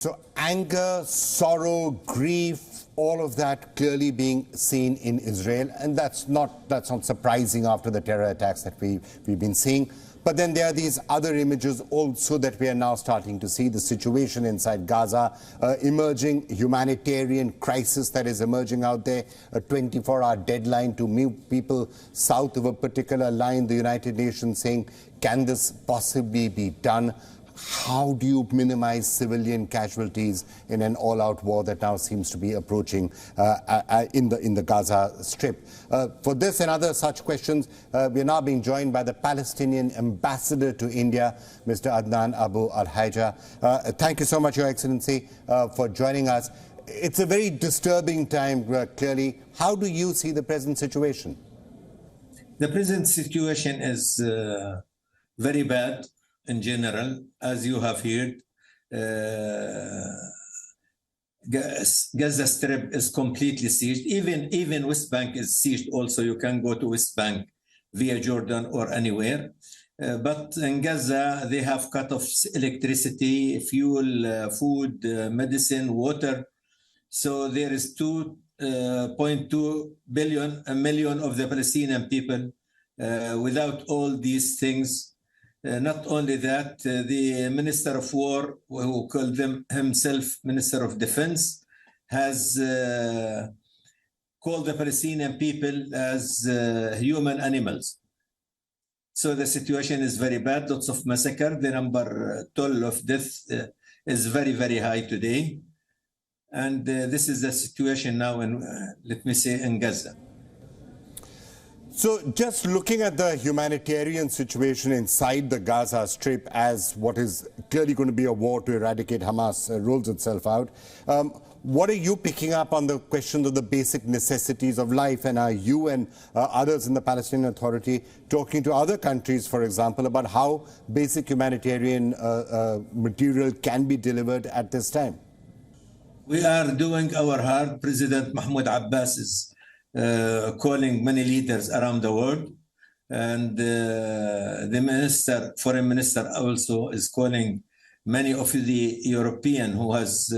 So anger, sorrow, grief, all of that clearly being seen in Israel, and that's not surprising after the terror attacks that we've been seeing. But then there are these other images also that we are now starting to see, the situation inside Gaza, emerging humanitarian crisis that is emerging out there, a 24-hour deadline to move people south of a particular line, the United Nations saying, can this possibly be done? How do you minimize civilian casualties in an all-out war that now seems to be approaching in the Gaza Strip? For this and other such questions, we are now being joined by the Palestinian ambassador to India, Mr. Adnan Abu Alhaija. Thank you so much, Your Excellency, for joining us. It's a very disturbing time, clearly. How do you see the present situation? The present situation is very bad. In general, as you have heard, Gaza Strip is completely sieged. Even West Bank is sieged also. You can go to West Bank via Jordan or anywhere. But in Gaza, they have cut off electricity, fuel, food, medicine, water. So there is 2.2 million of the Palestinian people without all these things. Not only that, the Minister of War, who called himself Minister of Defense, has called the Palestinian people as human animals. So the situation is very bad, lots of massacre. The number toll of death is very, very high today. And this is the situation now in, let me say, in Gaza. So just looking at the humanitarian situation inside the Gaza Strip as what is clearly going to be a war to eradicate Hamas rolls itself out, what are you picking up on the questions of the basic necessities of life? And are you and others in the Palestinian Authority talking to other countries, for example, about how basic humanitarian material can be delivered at this time? We are doing our hard. President Mahmoud Abbas is calling many leaders around the world, and the foreign minister also is calling many of the European who has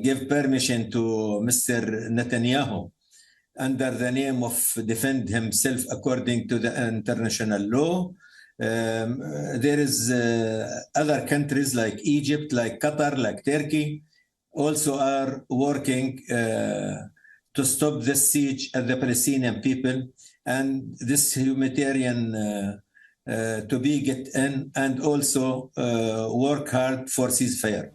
give permission to Mr. Netanyahu under the name of defend himself according to the international law. There is other countries like Egypt, like Qatar, like Turkey also are working to stop the siege of the Palestinian people and this humanitarian to be get in, and also work hard for ceasefire.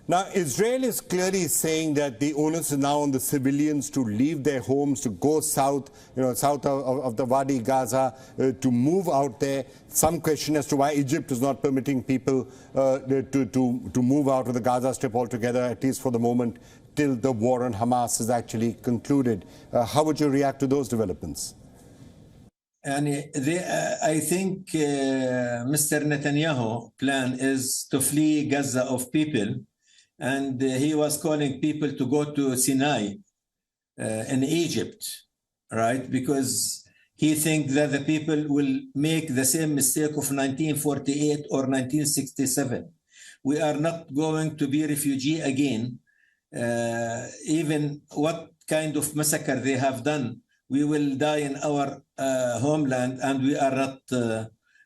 Now, Israel is clearly saying that the onus is now on the civilians to leave their homes, to go south, south of the Wadi Gaza, to move out there. Some question as to why Egypt is not permitting people to move out of the Gaza Strip altogether, at least for the moment, till the war on Hamas is actually concluded. How would you react to those developments? And I think Mr. Netanyahu plan is to flee Gaza of people. And he was calling people to go to Sinai in Egypt, right? Because he thinks that the people will make the same mistake of 1948 or 1967. We are not going to be refugee again. Even what kind of massacre they have done, we will die in our homeland, and we are not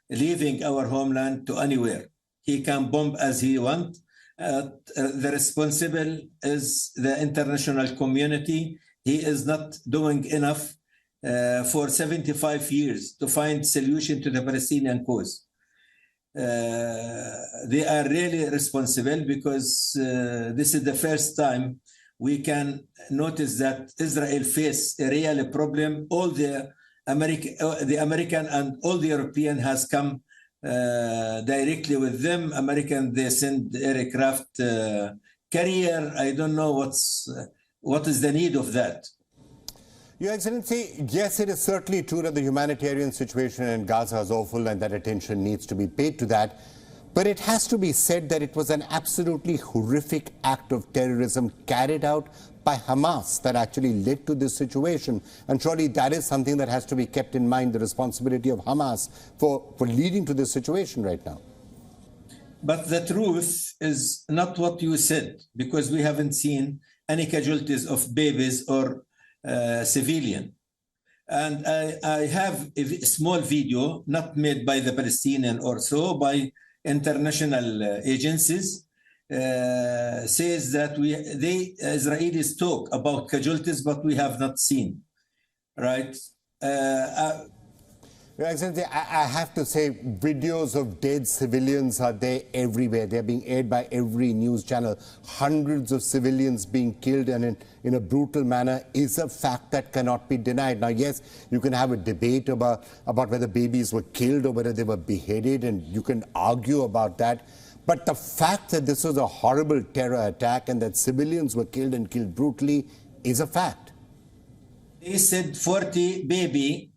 leaving our homeland to anywhere. He can bomb as he wants. The responsible is the international community. He is not doing enough for 75 years to find solution to the Palestinian cause. They are really responsible because this is the first time we can notice that Israel face a real problem. All the American and all the European has come directly with them. American, they send aircraft carrier. I don't know what is the need of that. Your Excellency, yes, it is certainly true that the humanitarian situation in Gaza is awful and that attention needs to be paid to that. But it has to be said that it was an absolutely horrific act of terrorism carried out by Hamas that actually led to this situation. And surely that is something that has to be kept in mind, the responsibility of Hamas for leading to this situation right now. But the truth is not what you said, because we haven't seen any casualties of babies or civilian. And I have a small video, not made by the Palestinian or so, by international agencies, says that the Israelis talk about casualties, but we have not seen, right? Your Excellency, I have to say, videos of dead civilians are there everywhere. They're being aired by every news channel. Hundreds of civilians being killed and in a brutal manner is a fact that cannot be denied. Now, yes, you can have a debate about whether babies were killed or whether they were beheaded, and you can argue about that. But the fact that this was a horrible terror attack and that civilians were killed and killed brutally is a fact. He said 40 baby.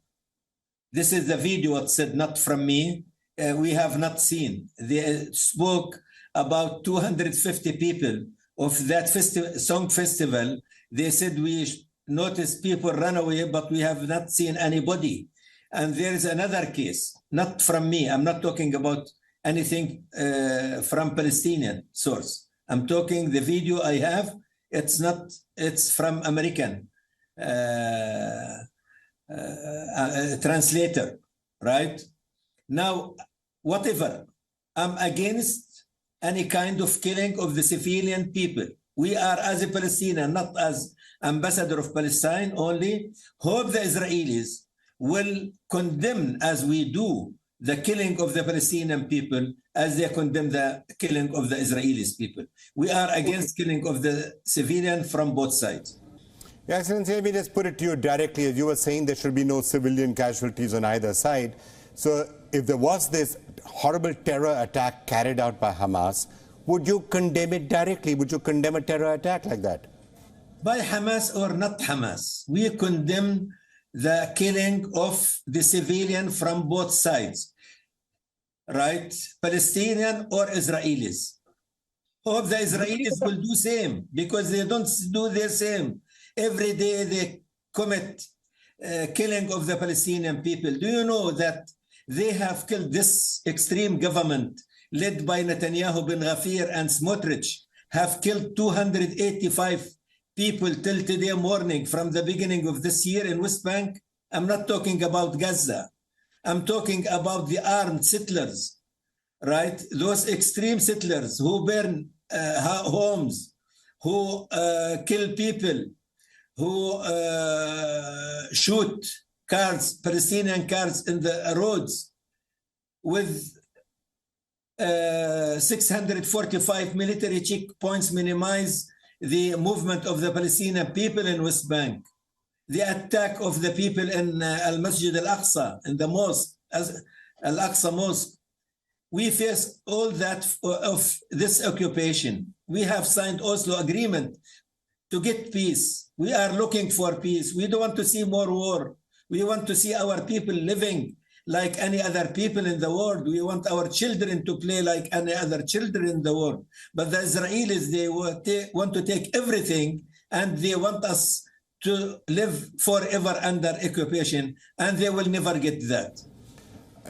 This is the video it said, not from me. We have not seen. They spoke about 250 people of that song festival. They said we noticed people run away, but we have not seen anybody. And there is another case, not from me. I'm not talking about anything from Palestinian source. I'm talking the video I have. It's from American. Translator, right? Now, whatever, I'm against any kind of killing of the civilian people. We are, as a Palestinian, not as ambassador of Palestine only, hope the Israelis will condemn, as we do, the killing of the Palestinian people as they condemn the killing of the Israelis people. We are against killing of the civilian from both sides. Your Excellency, let me just put it to you directly. As you were saying, there should be no civilian casualties on either side. So if there was this horrible terror attack carried out by Hamas, would you condemn it directly? Would you condemn a terror attack like that? By Hamas or not Hamas, we condemn the killing of the civilian from both sides, right? Palestinian or Israelis. Hope the Israelis will do same, because they don't do the same. Every day they commit killing of the Palestinian people. Do you know that they have killed this extreme government led by Netanyahu, Ben Gvir, and Smotrich, have killed 285 people till today morning from the beginning of this year in West Bank? I'm not talking about Gaza. I'm talking about the armed settlers, right? Those extreme settlers who burn homes, who kill people, who shoot cars, Palestinian cars in the roads with 645 military checkpoints minimize the movement of the Palestinian people in West Bank. The attack of the people in Al-Masjid Al-Aqsa, in the mosque, Al-Aqsa Mosque. We face all that of this occupation. We have signed Oslo Agreement to get peace. We are looking for peace. We don't want to see more war. We want to see our people living like any other people in the world. We want our children to play like any other children in the world. But the Israelis, they want to take everything, and they want us to live forever under occupation, and they will never get that.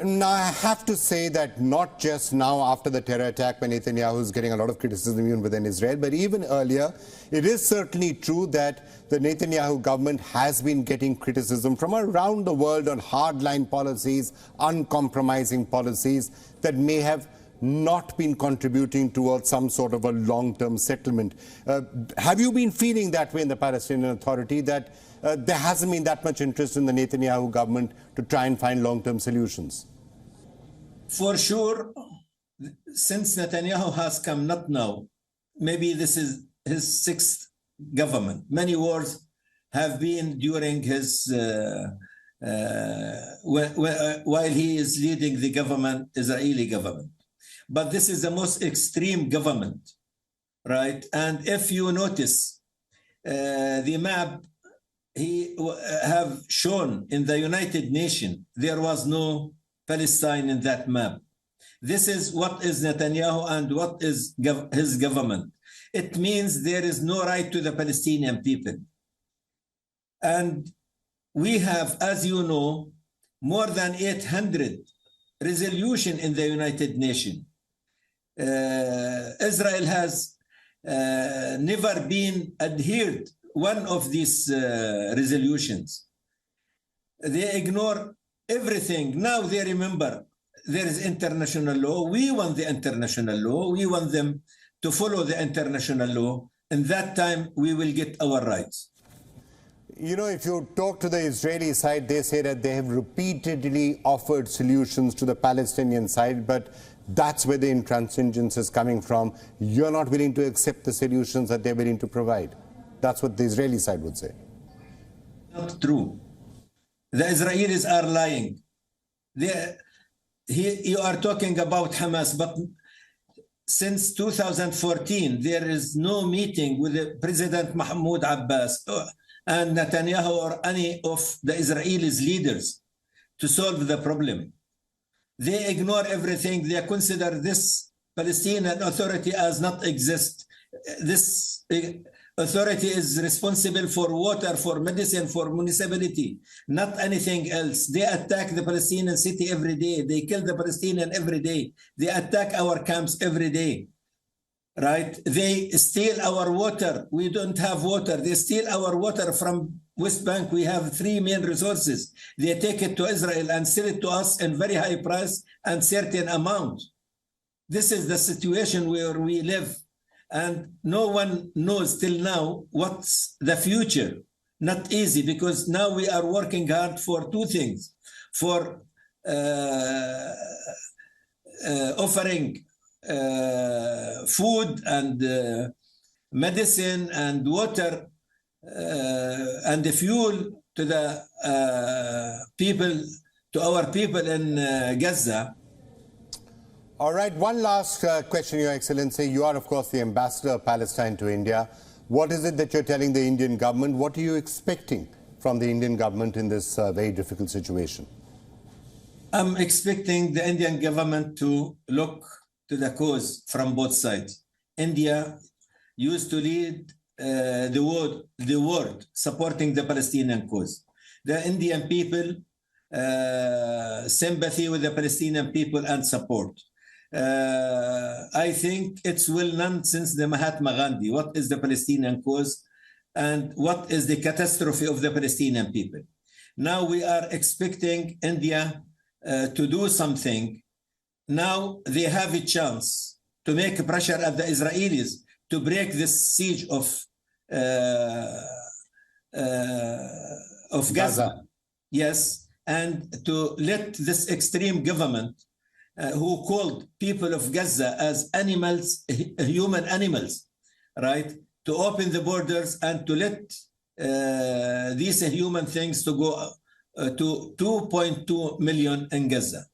Now, I have to say that not just now after the terror attack when Netanyahu is getting a lot of criticism even within Israel, but even earlier, it is certainly true that the Netanyahu government has been getting criticism from around the world on hardline policies, uncompromising policies that may have not been contributing towards some sort of a long-term settlement. Have you been feeling that way in the Palestinian Authority, that there hasn't been that much interest in the Netanyahu government to try and find long-term solutions? For sure, since Netanyahu has come, not now, maybe this is his sixth government. Many wars have been during his, while he is leading the government, Israeli government. But this is the most extreme government, right? And if you notice the map he have shown in the United Nations, there was no Palestine in that map. This is what is Netanyahu and what is his government. It means there is no right to the Palestinian people. And we have, as you know, more than 800 resolutions in the United Nations Israel has never been adhered one of these resolutions. They ignore everything. Now they remember there is international law. We want the international law. We want them to follow the international law. And that time we will get our rights. You know, if you talk to the Israeli side, they say that they have repeatedly offered solutions to the Palestinian side, but that's where the intransigence is coming from. You're not willing to accept the solutions that they're willing to provide. That's what the Israeli side would say. Not true. The Israelis are lying. You are talking about Hamas, but since 2014, there is no meeting with the President Mahmoud Abbas and Netanyahu or any of the Israelis leaders to solve the problem. They ignore everything. They consider this Palestinian authority as not exist. This authority is responsible for water, for medicine, for municipality, not anything else. They attack the Palestinian city every day. They kill the Palestinian every day. They attack our camps every day, right? They steal our water. We don't have water. They steal our water from West Bank. We have 3 main resources. They take it to Israel and sell it to us in very high price and certain amount. This is the situation where we live. And no one knows till now what's the future. Not easy, because now we are working hard for 2 things. For offering food and medicine and water and the fuel to the people, to our people in Gaza. All right, one last question, Your Excellency. You are, of course, the ambassador of Palestine to India. What is it that you're telling the Indian government? What are you expecting from the Indian government in this very difficult situation? I'm expecting the Indian government to look to the cause from both sides. India used to lead the world supporting the Palestinian cause. The Indian people, sympathy with the Palestinian people and support. I think it's well known since the Mahatma Gandhi what is the Palestinian cause and what is the catastrophe of the Palestinian people. Now we are expecting India to do something. Now they have a chance to make pressure at the Israelis to break this siege of Gaza. Yes, and to let this extreme government who called people of Gaza as animals, human animals, right? To open the borders and to let these human things to go to 2.2 million in Gaza.